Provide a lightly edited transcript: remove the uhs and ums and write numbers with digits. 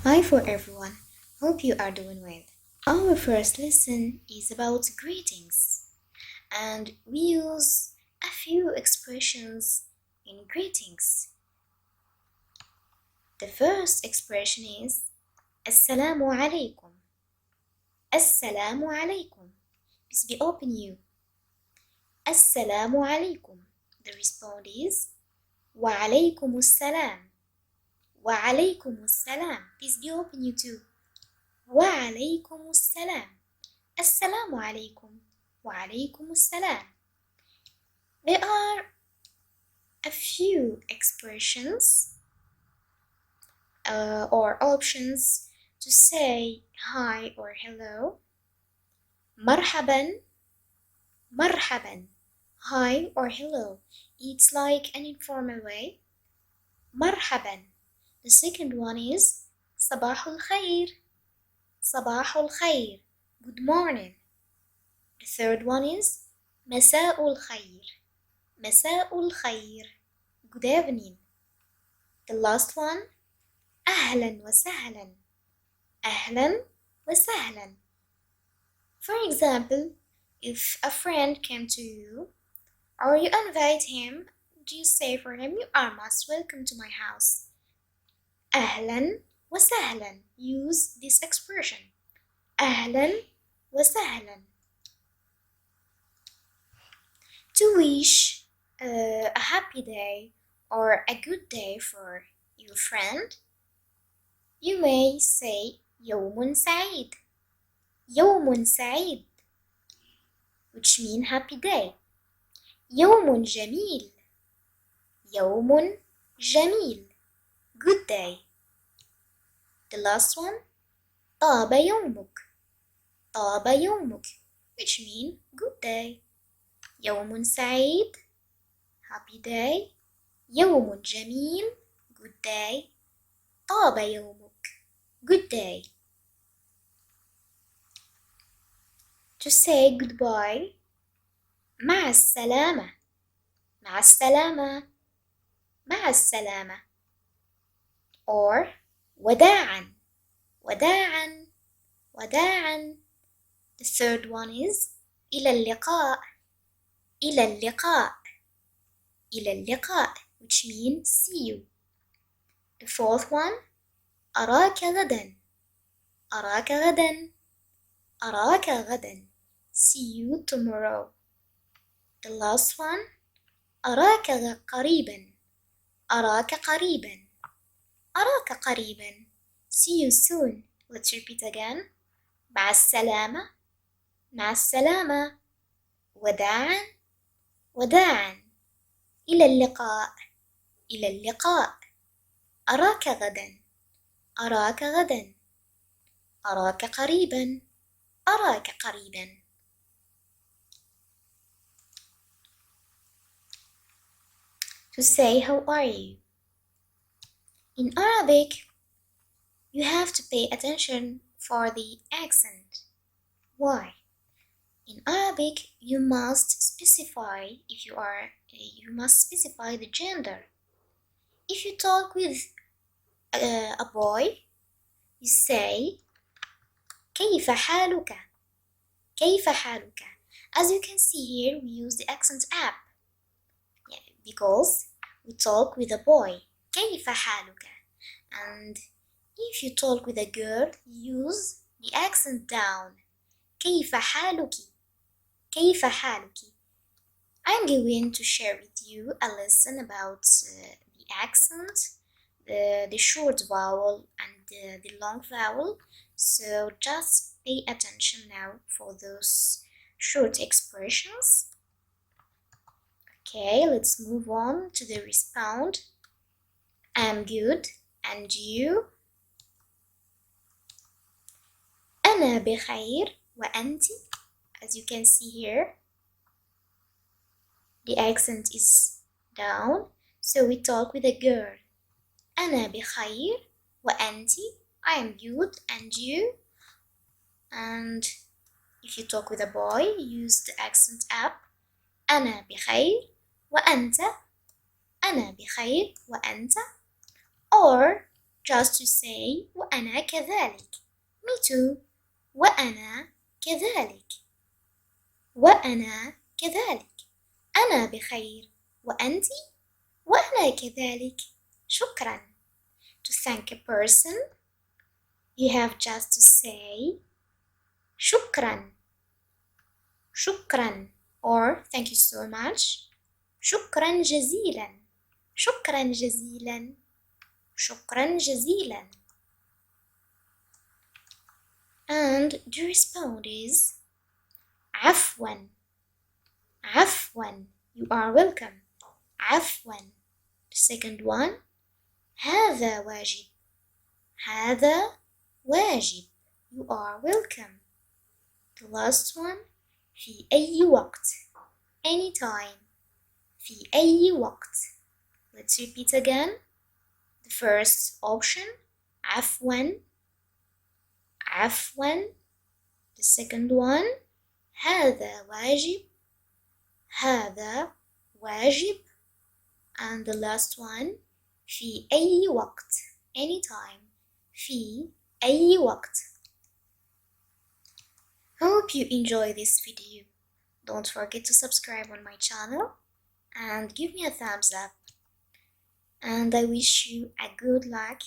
Hi for everyone. Hope you are doing well. Our first lesson is about greetings, and we use a few expressions in greetings. The first expression is Assalamu alaikum. Assalamu alaikum. Peace be upon you. Assalamu alaikum. The response is Wa alaykum assalam. Wa alaykum assalam. Peace be upon you too. Wa alaykum assalam. Assalamu alaikum. Wa alaykum assalam. There are a few expressions or options to say hi or hello. Marhaban. Marhaban. Hi or hello. It's like an informal way. Marhaban. The second one is Sabahul Khair. Sabahul Khair. Good morning. The third one is Masa'ul Khair. Masa'ul Khair. Good evening. The last one Ahlan wa sahlan. Ahlan wa sahlan. For example, if a friend came to you or you invite him, you say for him, you are most welcome to my house. Ahlan wa sahlan. Use this expression. Ahlan wa sahlan. To wish a happy day or a good day for your friend, you may say يوم سعيد. يوم سعيد, which means happy day. يوم جميل. يوم جميل, good day. The last one, طاب يومك. طاب يومك, which means good day. يوم سعيد, happy day. يوم جميل, good day. طاب يومك, good day. To say goodbye, مع السلامة. مع السلامة. مع السلامة. Or وداعا. وداعا. وداعا. The third one is إلى اللقاء. إلى اللقاء. إلى اللقاء, which means see you. The fourth one أراك غدا. أراك غدا. أراك غدا, see you tomorrow. The last one أراك قريبا. أراك قريبا. أراك قريبا, see you soon. Let's repeat again. مع السلامة. مع السلامة. وداعا. وداعا. إلى اللقاء. إلى اللقاء. أراك غدا. أراك غدا. أراك قريبا. أراك قريبا. To say how are you. In Arabic, you have to pay attention for the accent. Why? In Arabic, you must specify the gender. If you talk with a boy, you say كيف حالك. كيف حالك. As you can see here, we use the accent app because we talk with a boy. كيف حالك. And if you talk with a girl, use the accent down. كيف حالك. كيف حالك. I'm going to share with you a lesson about the accent, the short vowel and the long vowel. So just pay attention now for those short expressions. Okay, let's move on to the response. I'm good, and you? أنا بخير وأنت. As you can see here, the accent is down, so we talk with a girl. أنا بخير وأنت. I am good and you. And if you talk with a boy, use the accent up. أنا بخير وأنت. أنا بخير وأنت. Or just to say وأنا كذلك. Me too. وأنا كذلك. وأنا كذلك. أنا بخير وأنت. وأنا كذلك. شكرا. To thank a person, you have just to say شكرا. شكرا or thank you so much. شكرا جزيلا. شكرا جزيلا. شكرا جزيلا. And the response is عفوا. عفوا. You are welcome. عفوا. The second one هذا واجب. هذا واجب. You are welcome. The last one في أي وقت. Anytime. في أي وقت. Let's repeat again. The first option عفوا. عفوا. The second one هذا واجب. هذا واجب. And the last one في أي وقت. Anytime. في أي وقت. Hope you enjoy this video. Don't forget to subscribe on my channel and give me a thumbs up. And I wish you a good luck